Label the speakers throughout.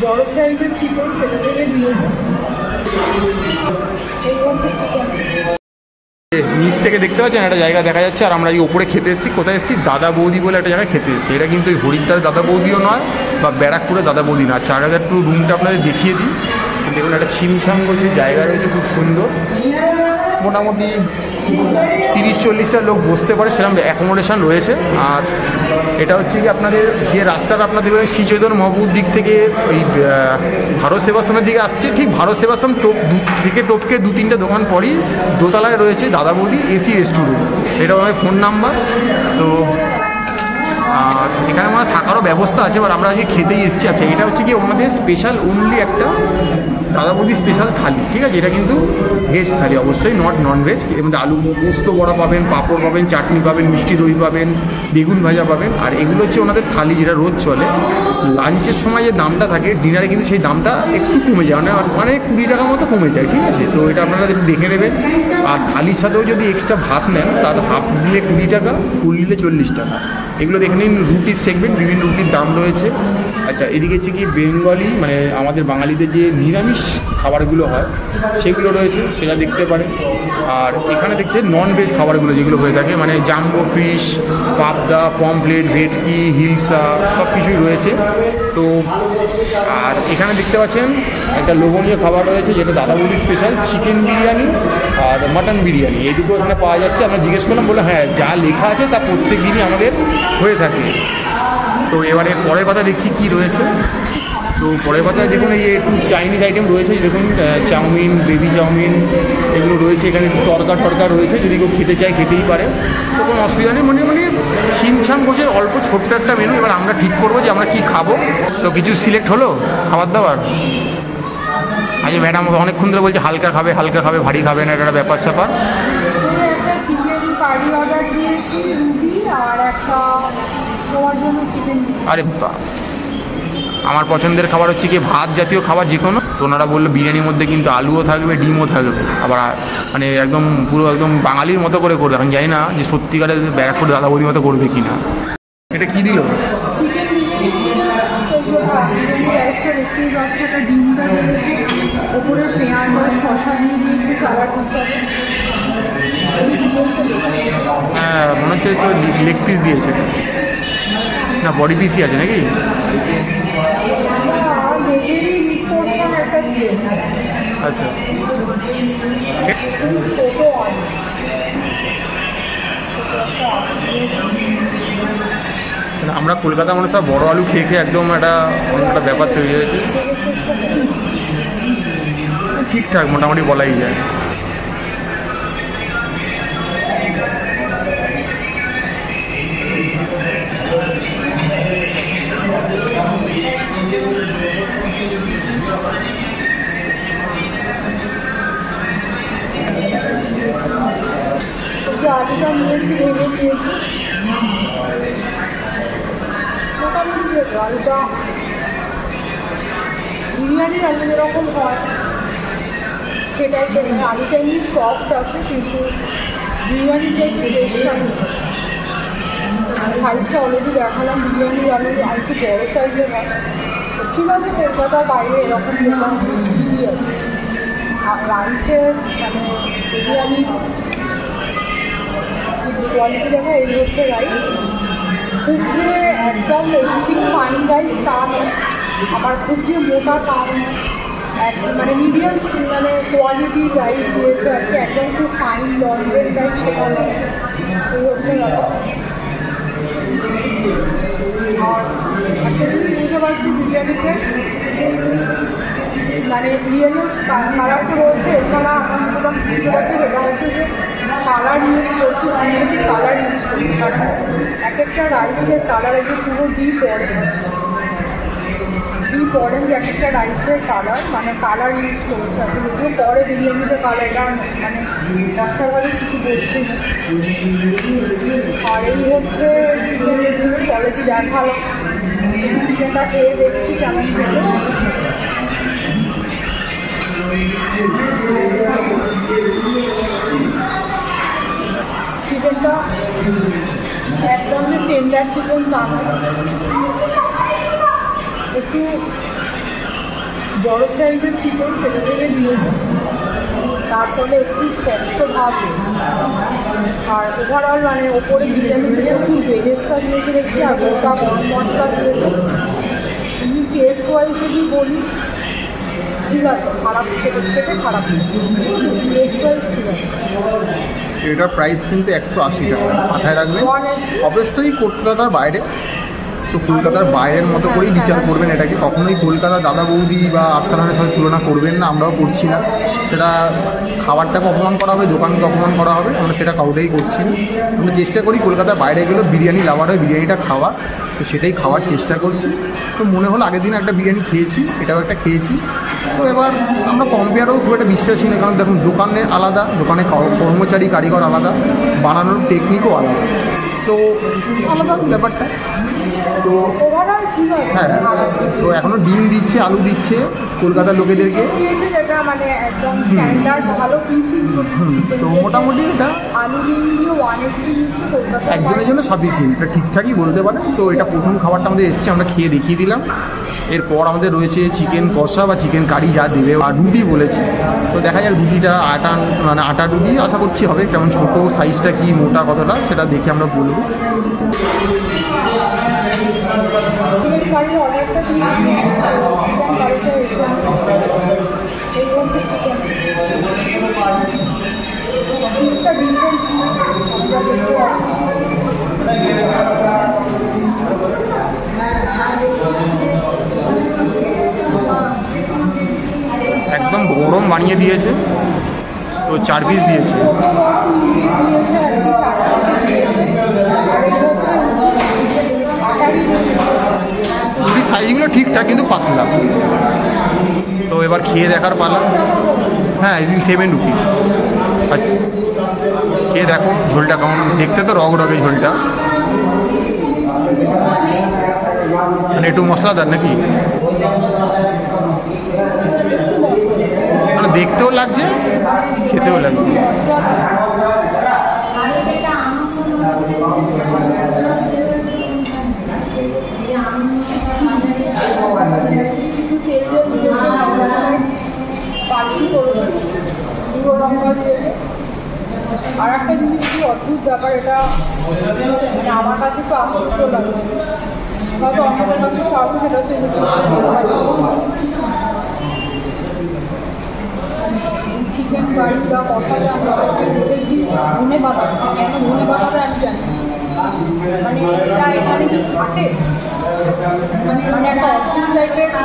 Speaker 1: বড় সাইজের চিকেন সেটা থেকে দিয়ে এই হচ্ছে চিকেন।
Speaker 2: নিচ থেকে দেখতে পাচ্ছেন একটা জায়গা দেখা যাচ্ছে, আর আমরা এই ওপরে খেতে এসেছি। কোথায় এসেছি? দাদা বৌদি বলে একটা জায়গায় খেতে এসেছি। এটা কিন্তু ওই হরিদ্বার দাদা বৌদিও নয় বা ব্যারাকপুরে দাদা বৌদি না। 4000 টু রুমটা আপনাদের দেখিয়ে দিই। দেখুন একটা ছিমছাম করছে জায়গা রয়েছে, খুব সুন্দর। মোটামুটি 30-40টা লোক বসতে পারে সেরকম অ্যাকোমোডেশন রয়েছে। আর এটা হচ্ছে কি আপনাদের যে রাস্তাটা আপনাদের শ্রীচৈতন্য মহাপ্রভুর দিক থেকে ওই ভারত সেবাশ্রমের দিকে আসছে, ঠিক ভারত সেবাশ্রম থেকে টপকে 2-3টা দোকান পরই দোতলায় রয়েছে দাদা বৌদি এসি রেস্টুরেন্ট। এটা আমাদের ফোন নাম্বার। তো আর এখানে আমার থাকারও ব্যবস্থা আছে। এবার আমরা আজকে খেতেই এসেছি। আচ্ছা, এটা হচ্ছে কি আমাদের স্পেশাল অনলি একটা দাদা বৌদি স্পেশাল থালি, ঠিক আছে? এটা কিন্তু ভেজ থালি, অবশ্যই নন ভেজ। এর মধ্যে আলু পোস্ত বড়া পাবেন, পাঁপড় পাবেন, চাটনি পাবেন, মিষ্টি দই পাবেন, বেগুন ভাজা পাবেন। আর এগুলো হচ্ছে ওনাদের থালি, যেটা রোজ চলে। লাঞ্চের সময় যে দামটা থাকে, ডিনারে কিন্তু সেই দামটা একটু কমে যায়, মানে 20 টাকা মতো কমে যায়, ঠিক আছে? তো এটা আপনারা একটু দেখে নেবেন। আর থালির সাথেও যদি এক্সট্রা ভাত নেন, তার হাফ দিলে 20 টাকা, ফুল নিলে 40 টাকা। এগুলো দেখে নিন। রুটির সেগমেন্ট, বিভিন্ন রুটির দাম রয়েছে। আচ্ছা, এদিকে হচ্ছে কি বেঙ্গলি, মানে আমাদের বাঙালিদের যে নিরামিষ খাবারগুলো হয় সেগুলো রয়েছে, সেটা দেখতে পারেন। আর এখানে দেখতে নন ভেজ খাবারগুলো যেগুলো হয়ে থাকে, মানে জাম্বো ফিশ, পাবদা, পমপ্লেট, ভেটকি, হিলসা, সব কিছুই রয়েছে। তো আর এখানে দেখতে পাচ্ছেন একটা লোভনীয় খাবার রয়েছে, যেটা দাদা বৌদি স্পেশাল চিকেন বিরিয়ানি আর মাটন বিরিয়ানি। এই দুটো এখানে পাওয়া যাচ্ছে। আমরা জিজ্ঞেস করলাম, বলে হ্যাঁ যা লেখা আছে তা প্রত্যেক দিনই আমাদের হয়ে থাকে। তো এবারে পরের পাতা দেখছি কি রয়েছে। তো পরের পাতায় দেখুন এই একটু চাইনিজ আইটেম রয়েছে, দেখুন চাউমিন, বেবি চাউমিন এগুলো রয়েছে। এখানে একটু তরকা রয়েছে, যদি কেউ খেতে চায় খেতেই পারে, তো কোনো অসুবিধা নেই। মানে ছিমছাম করছে, অল্প ছোট্ট একটা মেনু। এবার আমরা ঠিক করবো যে আমরা কি খাবো। তো কিছু সিলেক্ট হলো খাবার দাবার। আচ্ছা, ম্যাডাম অনেকক্ষণ ধরে বলছে হালকা খাবে, ভারী খাবে না, এটা ব্যাপার স্যাপার। আরে বাস, আমার পছন্দের খাবার হচ্ছে কি ভাত জাতীয় খাবার যে কোনো। তো ওনারা বললো বিরিয়ানির মধ্যে কিন্তু আলুও থাকবে, ডিমও থাকবে, আবার মানে একদম পুরো একদম বাঙালির মতো করে করবে। এখন জানি না যে সত্যিকারের ব্যারাকপুর দাদা বৌদির মতো করবে কি না। এটা কি দিল? হ্যাঁ, মনে হচ্ছে তো লেগ পিস দিয়েছে না, বডি পিসই আছে নাকি? আচ্ছা, আমরা কলকাতা মানুষ সব বড় আলু খেয়ে খেয়ে একদম একটা ব্যাপার তৈরি হয়েছে। ঠিকঠাক মোটামুটি বলাই যায়।
Speaker 1: আলুটা নিয়েছি, ভেঙে নিয়েছি। মোটামুটি আলুটা বিরিয়ানির আলু যেরকম হয় সেটাই তো, মানে আলুটা এমনি সফট আছে, কিন্তু বিরিয়ানিটা একটু টেস্ট আছে। সাইজটা অলরেডি দেখালাম, বিরিয়ানির আলু আর একটু বড়ো সাইজের হয়। ঠিক আছে, কলকাতার বাইরে এরকম দোকান ঠিকই আছে। আর রাইসের মানে যদি আমি কোয়ালিটি দেখা, এই হচ্ছে রাইস। খুব যে একদম ফাইন রাইস তা নয়, আবার খুব যে মোটা তা নয়, মানে মিডিয়াম মানে কোয়ালিটির রাইস দিয়েছে আর কি। একদম খুব ফাইন লন্ড্রের রাইস সেটা নয়। এই হচ্ছে আর একটা জিনিস বুঝতে পারছি বিরিয়ানিতে, মানে বিরিয়ানির কালার তো রয়েছে, এছাড়া আমার যেটা বুঝতে পারছি সেটা হচ্ছে যে কালার ইউজ করছি, সিমেন্টিক কালার ইউজ করছি। কারণ এক একটা রাইসের কালার আছে পুরো ডিপ অরেঞ্জ এক একটা রাইসের কালার, মানে কালার ইউজ করেছে আর কি। যদিও পরে বিরিয়ানিতে কালারটা মানে মশলাভাবে কিছু বলছে না। আর এই হচ্ছে চিকেন অলরেডি দেখালাম, চিকেনটা খেয়ে দেখছি কেমন খেতে। চিকেনটা একদম যে টেন্ডার চিকেন তা নয়, একটু বড় সাইজের চিকেন সেটা থেকে দিয়েছে, তার ফলে একটু শক্ত ভাব রয়েছে। আর ওভারঅল মানে ওপরে বিরিয়ানিতে প্রচুর বেরেস্তা দিয়েছে দেখছি, আর গোটা গরম মশলা দিয়েছে। এমনি টেস্ট ওয়াইজ যদি বলি ঠিক আছে, খারাপ খেতে খারাপ, টেস্ট ওয়াইজ ঠিক আছে।
Speaker 2: এটার প্রাইস কিন্তু 180 টাকা, মাথায় রাখবেন। অবশ্যই কলকাতার বাইরে, তো কলকাতার বাইরের মতো করেই বিচার করবেন এটাকে, কখনোই কলকাতা দাদা বৌদি বা আরসালানের সাথে তুলনা করবেন না, আমরাও করছি না। সেটা খাবারটাকে অপমান করা হবে, দোকানকে অপমান করা হবে, আমরা সেটা কাউটাই করছি না। আমরা চেষ্টা করি কলকাতার বাইরে গেলেও বিরিয়ানি লাভার হয় বিরিয়ানিটা খাওয়া, তো সেটাই খাওয়ার চেষ্টা করছি। তো মনে হলো আগের দিন একটা বিরিয়ানি খেয়েছি, এটাও একটা খেয়েছি, তো এবার আমরা কম্পেয়ারও খুব একটা বিশ্বাসী না, কারণ দেখুন দোকানে আলাদা, দোকানে কর্মচারী কারিগর আলাদা, বানানোর টেকনিকও আলাদা, তো আলাদা ব্যাপারটা। তো হ্যাঁ, তো এখনও ডিম দিচ্ছে, আলু দিচ্ছে কলকাতার লোকেদেরকে,
Speaker 1: যেটা মানে একদম স্ট্যান্ডার্ড ভালো পিসি।
Speaker 2: তো মোটামুটি এটা
Speaker 1: আলু ডিম দিয়ে 180 নিচ্ছে কলকাতা,
Speaker 2: একজনের জন্য সাফিসিয়েন্ট, এটা ঠিকঠাকই বলতে পারেন। তো এটা প্রথম খাবারটা আমাদের এসছে, আমরা খেয়ে দেখিয়ে দিলাম। এরপর আমাদের রয়েছে চিকেন কষা বা চিকেন কারি যা দেবে, আর রুটি বলেছে, তো দেখা যাক রুটিটা আটা রুটি আশা করছি হবে, কেমন ছোটো সাইজটা কি মোটা কতটা সেটা দেখে আমরা বলবো।
Speaker 1: চিকেন কারির অর্ডারটা দিয়ে চিকেন কারিটা এই হচ্ছে চিকেন পিসটা ডিসেন্ট আমরা দেখতে
Speaker 2: একদম গরম বানিয়ে দিয়েছে, তো 4 পিস দিয়েছে। রুটির সাইজগুলো ঠিকঠাক কিন্তু পাতলা। তো এবার খেয়ে দেখার পালা। হ্যাঁ, 7 রুপিস। আচ্ছা, খেয়ে দেখো ঝোলটা কেমন, দেখতে তো রগ রগে ঝোলটা, মানে একটু মশলাদার নাকি, মানে দেখতেও লাগছে খেতেও লাগছে।
Speaker 1: আর একটা জিনিস কি অদ্ভুত ব্যাপার, এটা মানে আমার কাছে একটু আশ্চর্য লাগে, হয়তো অন্যদের কাছে কাউকে, সেটা হচ্ছে চিকেন কারি বা কষাতে আমরা দেখেছি ধনে পাতা, কেন ধনে পাতাতে আমি জানি, মানে এটা এখানে কি থাকে, মানে একটা অদ্ভুত টাইপের একটা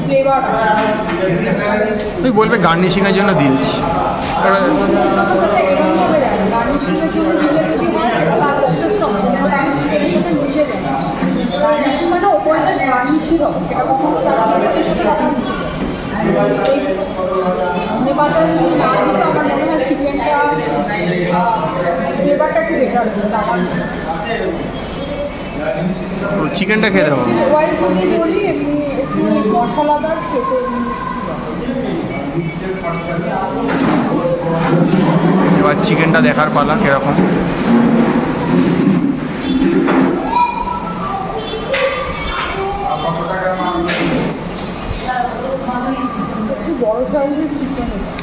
Speaker 1: ফ্লেভার আছে।
Speaker 2: তুই বলবে গার্নিশিংয়ের জন্য দিয়েছি,
Speaker 1: এরকমভাবে দেয় গার্নিশিংয়ের জন্য দিলে যদি হয় তার প্রসেসটা গার্নিশিংয়ের সাথে মিশে যায়, গার্নিশিং মানে ওপরে যে গার্নিশিং হবে সেটা কখনো তার টেস্টের সাথে কখনো মিশে যায়। ধনে পাতা যদি না দিতে আমার মনে হয় চিকেনটা ফ্লেভারটা একটু বেটার হতো আমার।
Speaker 2: চিকেনটা খেয়ে দেবো
Speaker 1: ওয়াইজ যদি বলি এমনি একটু মশলাদার খেতে।
Speaker 2: এবার চিকেনটা দেখার পালা কিরকম।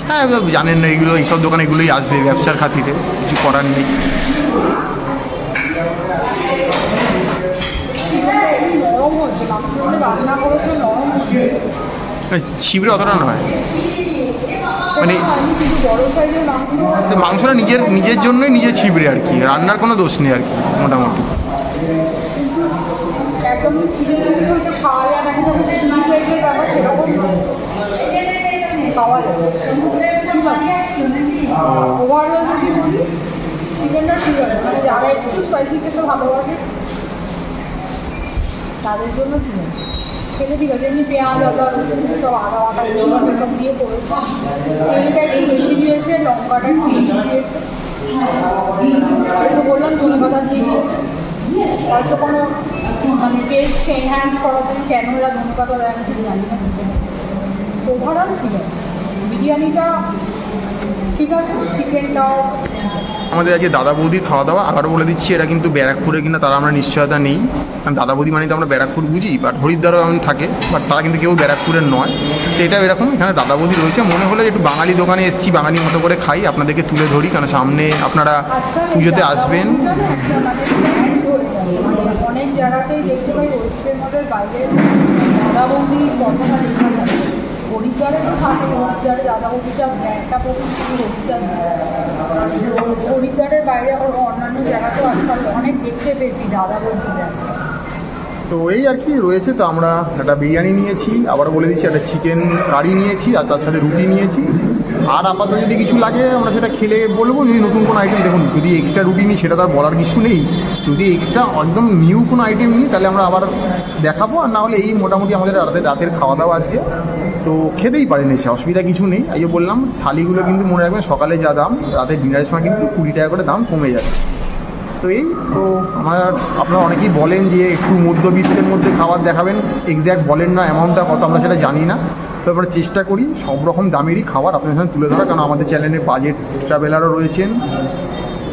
Speaker 2: হ্যাঁ, জানেন না এগুলো, এইসব দোকানে এগুলোই আসবে ব্যবসার খাতিরে, কিছু করার নেই। ছিবড়ে অতটা নয়, মানে মাংসটা নিজের জন্যই নিজে ছিবড়ে আর কি, রান্নার কোনো দোষ নেই আর কি মোটামুটি।
Speaker 1: যারা একটু স্পাইসি খেতে ভালোবাসে তাদের জন্য ঠিক আছে, খেতে ঠিক আছে। এমনি পেঁয়াজ আদা রসুন সব আদা আটা সব দিয়ে করেছে, তেলটা একটু বেশি দিয়েছে, লঙ্কাটা একটু বেশি দিয়েছে, তো বললাম ধনে পাতা দিয়ে দিয়েছে, হয়তো কোনো মানে টেস্টকে এনহ্যান্স করার জন্য কেন এরা ধনে পাতা দেয় আমি ঠিক জানি না। চিকেন ওভারঅল ঠিক আছে, বিরিয়ানিটা ঠিক আছে, চিকেনটাও।
Speaker 2: আমাদের আজকে দাদা বৌদির খাওয়া দাওয়া আবারও বলে দিচ্ছি, এটা কিন্তু ব্যারাকপুরে কিনা তারা আমরা নিশ্চয়তা নেই, কারণ দাদা বৌদি মানে তো আমরা ব্যারাকপুর বুঝি, বাট হরিদ্বারও এমন থাকে, বাট তারা কিন্তু কেউ ব্যারাকপুরের নয়। তো এটা এরকম, এখানে দাদা বৌদি রয়েছে, মনে হলে একটু বাঙালি দোকানে এসেছি, বাঙালি মতো করে খাই, আপনাদেরকে তুলে ধরি, কারণ সামনে আপনারা পুজোতে আসবেন।
Speaker 1: অনেক জায়গাতেই দেখতে পাই ওয়েস্ট বেঙ্গলের বাইরে দাদা বৌদি কথাটা লেখা থাকে, হরিদ্বারে তো থাকে, হরিদ্বারে দাদা বৌদিটা ব্র্যান্ডটা প্রথম হরিদ্বারের বাইরে আবার অন্যান্য জায়গাতেও আজকাল অনেক দেখতে পেয়েছি দাদা বৌদি ব্র্যান্ড।
Speaker 2: তো এই আর কি রয়েছে। তো আমরা একটা বিরিয়ানি নিয়েছি, আবার বলে দিচ্ছি একটা চিকেন কারি নিয়েছি, আর তার সাথে রুটি নিয়েছি। আর আপাতত যদি কিছু লাগে আমরা সেটা খেলে বলবো, যদি নতুন কোনো আইটেম, দেখুন যদি এক্সট্রা রুটি নিই সেটা তার বলার কিছু নেই, যদি এক্সট্রা একদম নিউ কোনো আইটেম নিই তাহলে আমরা আবার দেখাবো, আর না হলে এই মোটামুটি আমাদের রাতের খাওয়া দাওয়া আজকে। তো খেতেই পারেন, এসে অসুবিধা কিছু নেই। এই বললাম থালিগুলো কিন্তু মনে রাখবেন সকালে যা দাম, রাতে ডিনারের সময় কিন্তু 20 টাকা করে দাম কমে যাচ্ছে। তো এই তো আপনারা অনেকেই বলেন যে একটু মধ্যবিত্তের মধ্যে খাবার দেখাবেন, এক্স্যাক্ট বলেন না অ্যামাউন্টটা কত, আমরা সেটা জানি না, তো আমরা চেষ্টা করি সব রকম দামেরই খাবার আপনাদের সামনে তুলে ধরা, কারণ আমাদের চ্যানেলে বাজেট ট্রাভেলারও রয়েছেন,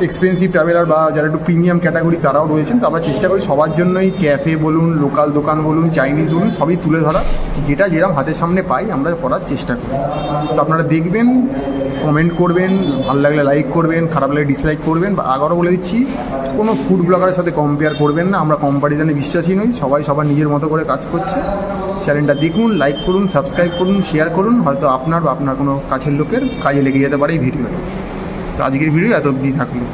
Speaker 2: এক্সপেন্সিভ ট্রাভেলার বা যারা একটু প্রিমিয়াম ক্যাটাগরি তারাও রয়েছেন। তো আমরা চেষ্টা করি সবার জন্যই, ক্যাফে বলুন, লোকাল দোকান বলুন, চাইনিজ বলুন, সবই তুলে ধরা, যেটা যেরকম হাতের সামনে পাই আমরা করার চেষ্টা করি। তো আপনারা দেখবেন, কমেন্ট করবেন, ভালো লাগলে লাইক করবেন, খারাপ লাগলে ডিসলাইক করবেন। বা আবারও বলে দিচ্ছি, কোনো ফুড ব্লগারের সাথে কম্পেয়ার করবেন না, আমরা কম্প্যারিজনে বিশ্বাসী নই, সবাই সবার নিজের মতো করে কাজ করছে। চ্যানেলটা দেখুন, লাইক করুন, সাবস্ক্রাইব করুন, শেয়ার করুন, হয়তো আপনার বা আপনার কোনো কাছের লোকের কাজে লেগে যেতে পারে এই ভিডিও। তো আজকের ভিডিও এত অবধি থাকলো।